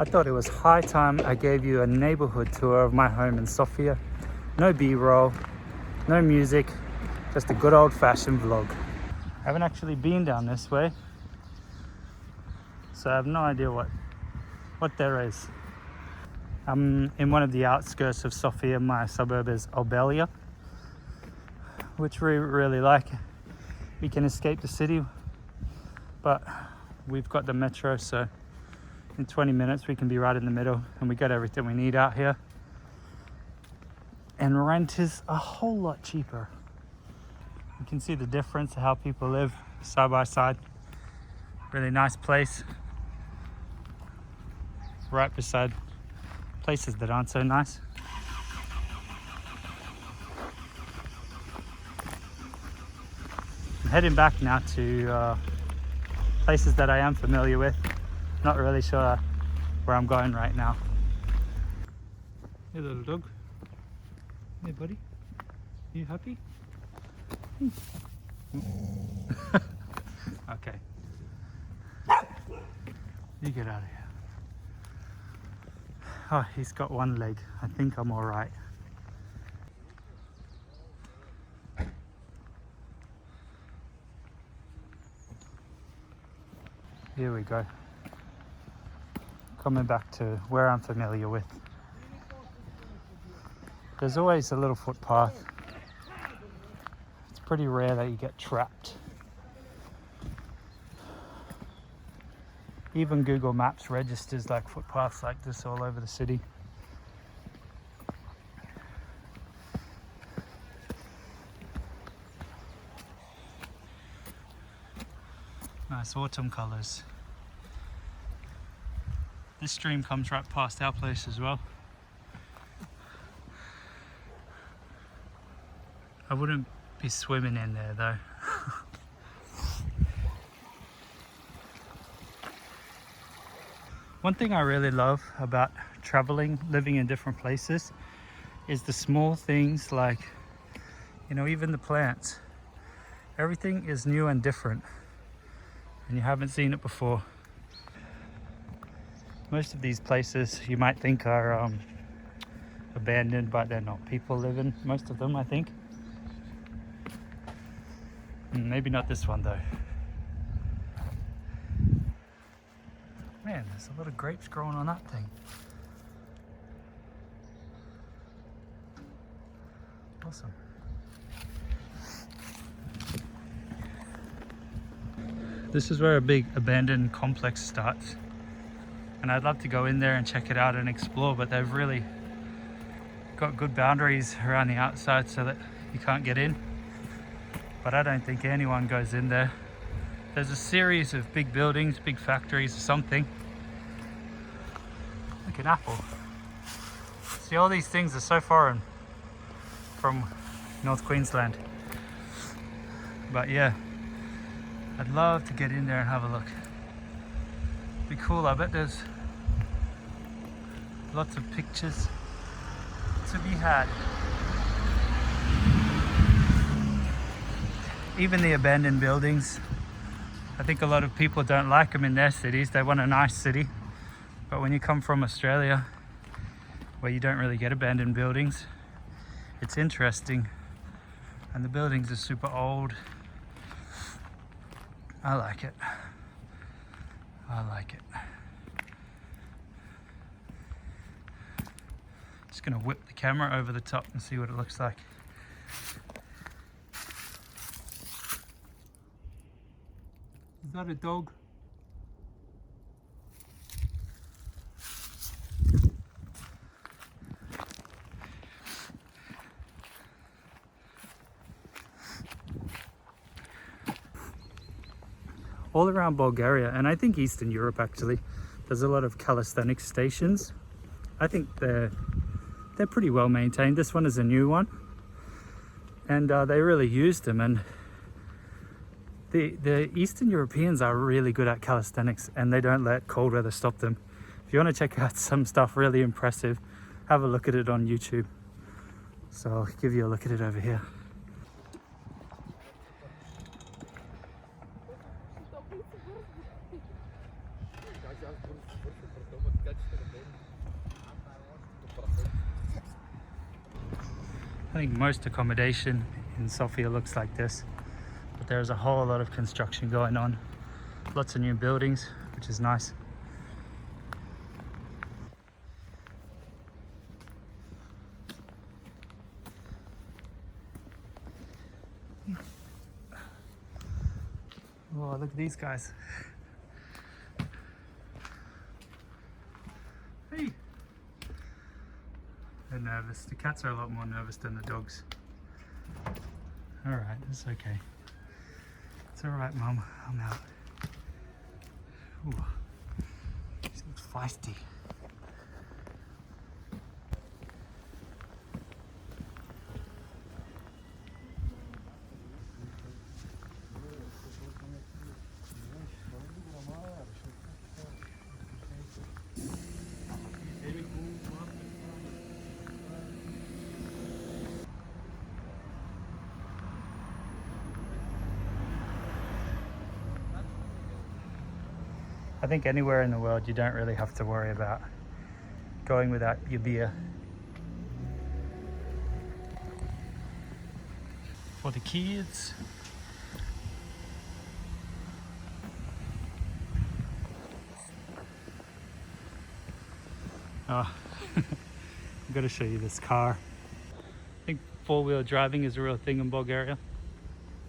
I thought it was high time I gave you a neighborhood tour of my home in Sofia. No B-roll, no music, just a good old-fashioned vlog. I haven't actually been down this way, so I have no idea what there is. I'm in one of the outskirts of Sofia. My suburb is Obelya, which we really like. We can escape the city, but we've got the metro, so in 20 minutes we can be right in the middle, and we got everything we need out here. And rent is a whole lot cheaper. You can see the difference of how people live side by side. Really nice place, right beside places that aren't so nice. I'm heading back now to places that I am familiar with. Not really sure where I'm going right now. Hey little dog. Hey buddy. You happy? Okay. You get out of here. Oh, he's got one leg. I think I'm all right. Here we go. Coming back to where I'm familiar with. There's always a little footpath. It's pretty rare that you get trapped. Even Google Maps registers like footpaths like this all over the city. Nice autumn colors. This stream comes right past our place as well. I wouldn't be swimming in there though. One thing I really love about traveling, living in different places, is the small things like, you know, even the plants. Everything is new and different, and you haven't seen it before. Most of these places you might think are abandoned, but they're not. People live in most of them, I think. Maybe not this one though. Man, there's a lot of grapes growing on that thing. Awesome. This is where a big abandoned complex starts. And I'd love to go in there and check it out and explore, but they've really got good boundaries around the outside so that you can't get in. But I don't think anyone goes in there. There's a series of big buildings, big factories or something. Look, an apple. See, all these things are so foreign from North Queensland. But yeah, I'd love to get in there and have a look. Be cool. I bet there's lots of pictures to be had. Even the abandoned buildings, I think a lot of people don't like them in their cities. They want a nice city. But when you come from Australia, where you don't really get abandoned buildings, it's interesting. And the buildings are super old. I like it. I like it. Just gonna whip the camera over the top and see what it looks like. Is that a dog? All around Bulgaria, and I think Eastern Europe actually, there's a lot of calisthenics stations. I think they're pretty well maintained. This one is a new one, and they really used them. And the Eastern Europeans are really good at calisthenics, and they don't let cold weather stop them. If you want to check out some stuff really impressive, have a look at it on YouTube. So I'll give you a look at it over here. I think most accommodation in Sofia looks like this, but there's a whole lot of construction going on. Lots of new buildings, which is nice. Oh, look at these guys. Hey! They're nervous. The cats are a lot more nervous than the dogs. Alright, it's okay. It's alright, Mum. I'm out. Ooh. She looks feisty. I think anywhere in the world you don't really have to worry about going without your beer. For the kids. Oh, I've got to show you this car. I think four-wheel driving is a real thing in Bulgaria.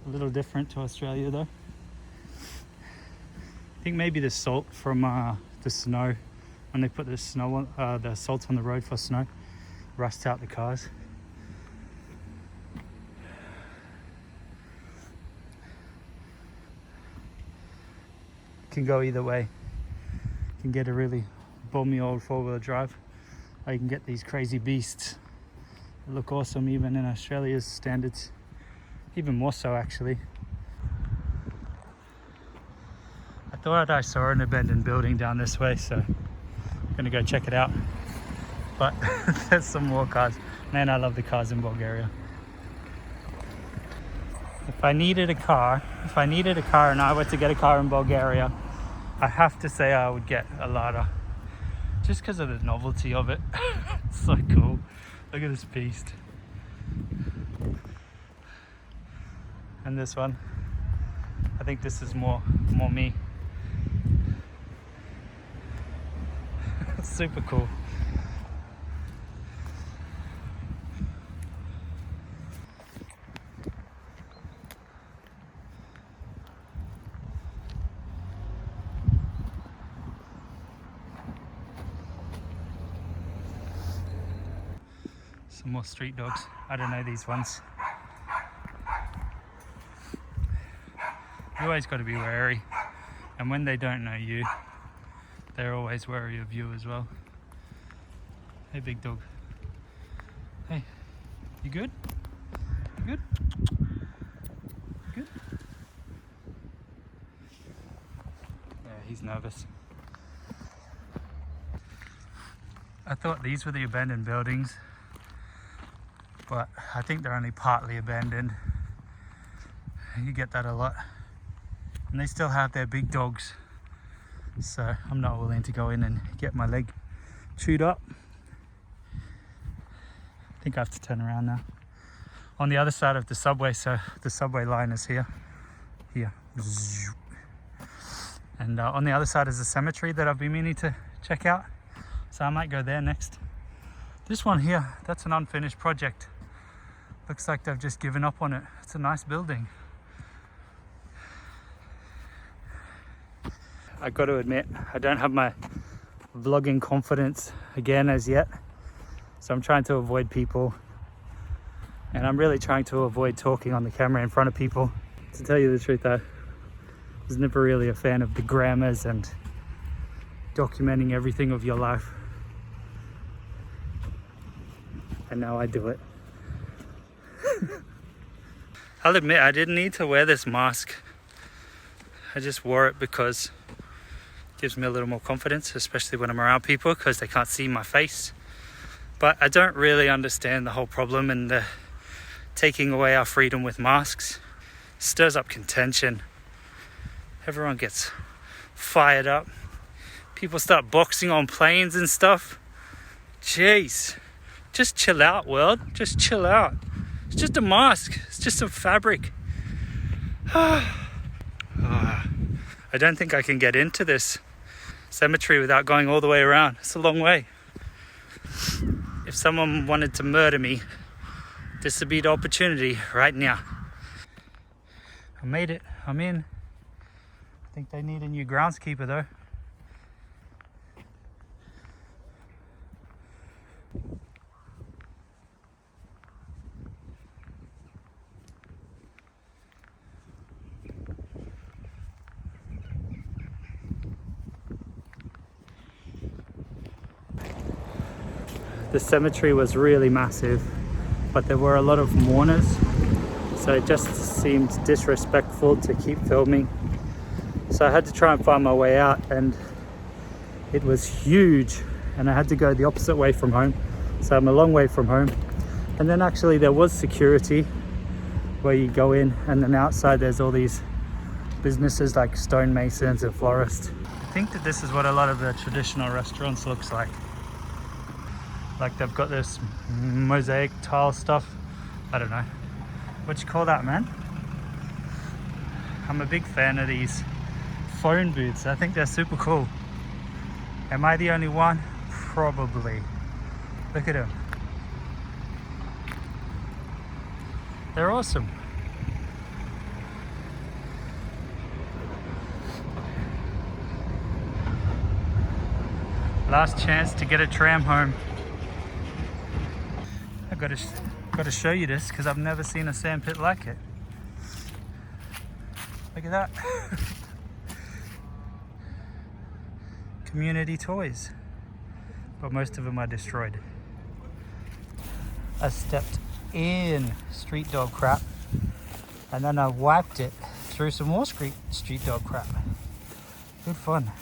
A little different to Australia though. I think maybe the salt from the snow, when they put the snow on, the salt on the road for snow, rusts out the cars. Can go either way. You can get a really bummy old four-wheel drive, or you can get these crazy beasts that look awesome even in Australia's standards, even more so actually. I thought I saw an abandoned building down this way, so I'm gonna go check it out. But there's some more cars. Man, I love the cars in Bulgaria. If I needed a car and I were to get a car in Bulgaria, I have to say I would get a Lada. Just because of the novelty of it. It's so cool. Look at this beast. And this one. I think this is more me. Super cool. Some more street dogs. I don't know these ones. You always got to be wary, and when they don't know you, they're always wary of you as well. Hey, big dog. Hey, you good? You good? You good? Yeah, he's nervous. I thought these were the abandoned buildings, but I think they're only partly abandoned. You get that a lot. And they still have their big dogs. So I'm not willing to go in and get my leg chewed up. I think I have to turn around now. On the other side of the subway, so the subway line is here. Here. And on the other side is a cemetery that I've been meaning to check out. So I might go there next. This one here, that's an unfinished project. Looks like they've just given up on it. It's a nice building. I got to admit, I don't have my vlogging confidence again as yet. So I'm trying to avoid people. And I'm really trying to avoid talking on the camera in front of people. To tell you the truth, I was never really a fan of the grammars and documenting everything of your life. And now I do it. I'll admit, I didn't need to wear this mask. I just wore it because it gives me a little more confidence, especially when I'm around people, because they can't see my face. But I don't really understand the whole problem in the taking away our freedom with masks. It stirs up contention. Everyone gets fired up. People start boxing on planes and stuff. Jeez, just chill out, world. Just chill out. It's just a mosque. It's just some fabric. I don't think I can get into this cemetery without going all the way around. It's a long way. If someone wanted to murder me, this would be the opportunity right now. I made it. I'm in. I think they need a new groundskeeper though. The cemetery was really massive, but there were a lot of mourners, so it just seemed disrespectful to keep filming. So I had to try and find my way out, and it was huge, and I had to go the opposite way from home. So I'm a long way from home. And then actually there was security where you go in, and then outside there's all these businesses like stonemasons and florists. I think that this is what a lot of the traditional restaurants looks like. Like they've got this mosaic tile stuff. I don't know. What you call that, man? I'm a big fan of these phone booths. I think they're super cool. Am I the only one? Probably. Look at them. They're awesome. Last chance to get a tram home. I've got to show you this because I've never seen a sandpit like it. Look at that. Community toys, but most of them are destroyed. I stepped in street dog crap, and then I wiped it through some more street dog crap. Good fun.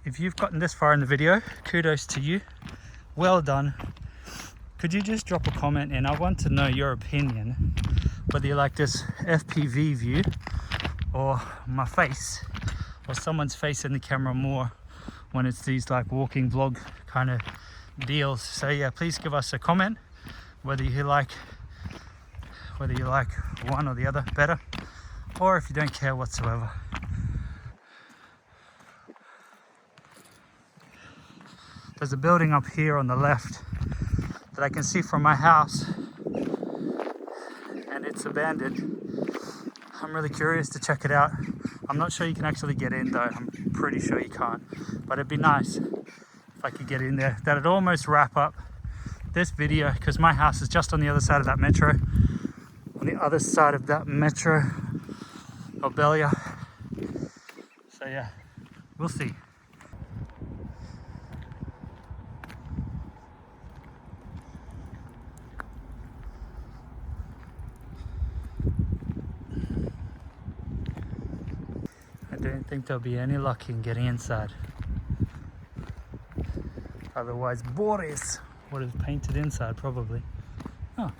If you've gotten this far in the video, kudos to you. Well done. Could you just drop a comment in? I want to know your opinion, whether you like this FPV view or my face or someone's face in the camera more when it's these like walking vlog kind of deals. So yeah, please give us a comment whether you like one or the other better, or if you don't care whatsoever. There's a building up here on the left that I can see from my house, and it's abandoned. I'm really curious to check it out. I'm not sure you can actually get in though. I'm pretty sure you can't, but it'd be nice if I could get in there. That'd almost wrap up this video because my house is just on the other side of that metro. On the other side of that metro, Obelya. So yeah, we'll see. I don't think there'll be any luck in getting inside. Otherwise, Boris would have painted inside probably. Oh.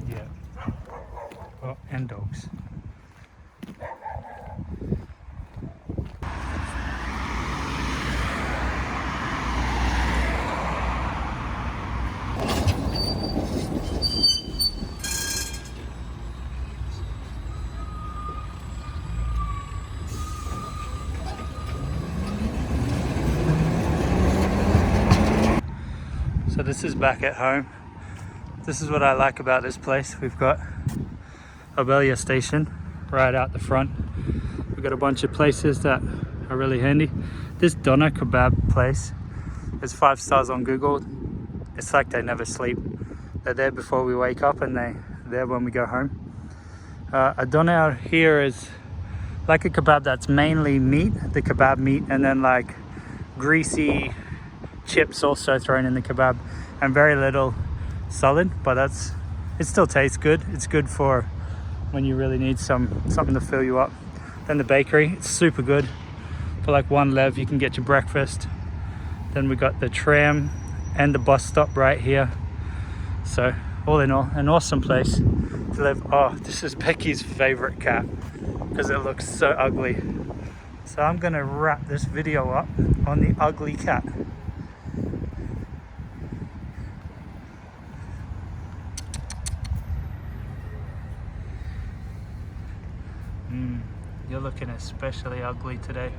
Yeah. Oh, and dogs. So this is back at home. This is what I like about this place. We've got Obelya station right out the front. We've got a bunch of places that are really handy. This doner kebab place is 5 stars on Google. It's like they never sleep. They're there before we wake up and they're there when we go home. A doner here is like a kebab that's mainly meat, the kebab meat, and then like greasy chips also thrown in the kebab, and very little solid, but it still tastes good. It's good for when you really need something to fill you up. Then the bakery, it's super good. For like 1 lev, you can get your breakfast. Then we got the tram and the bus stop right here. So all in all, an awesome place to live. Oh, this is Becky's favorite cat because it looks so ugly. So I'm gonna wrap this video up on the ugly cat. You're looking especially ugly today.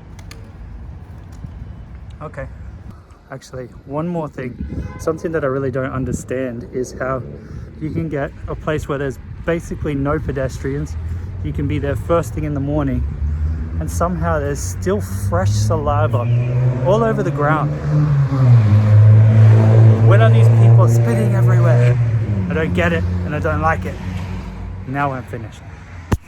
Okay. Actually, one more thing. Something that I really don't understand is how you can get a place where there's basically no pedestrians. You can be there first thing in the morning and somehow there's still fresh saliva all over the ground. When are these people spitting everywhere? I don't get it and I don't like it. Now I'm finished.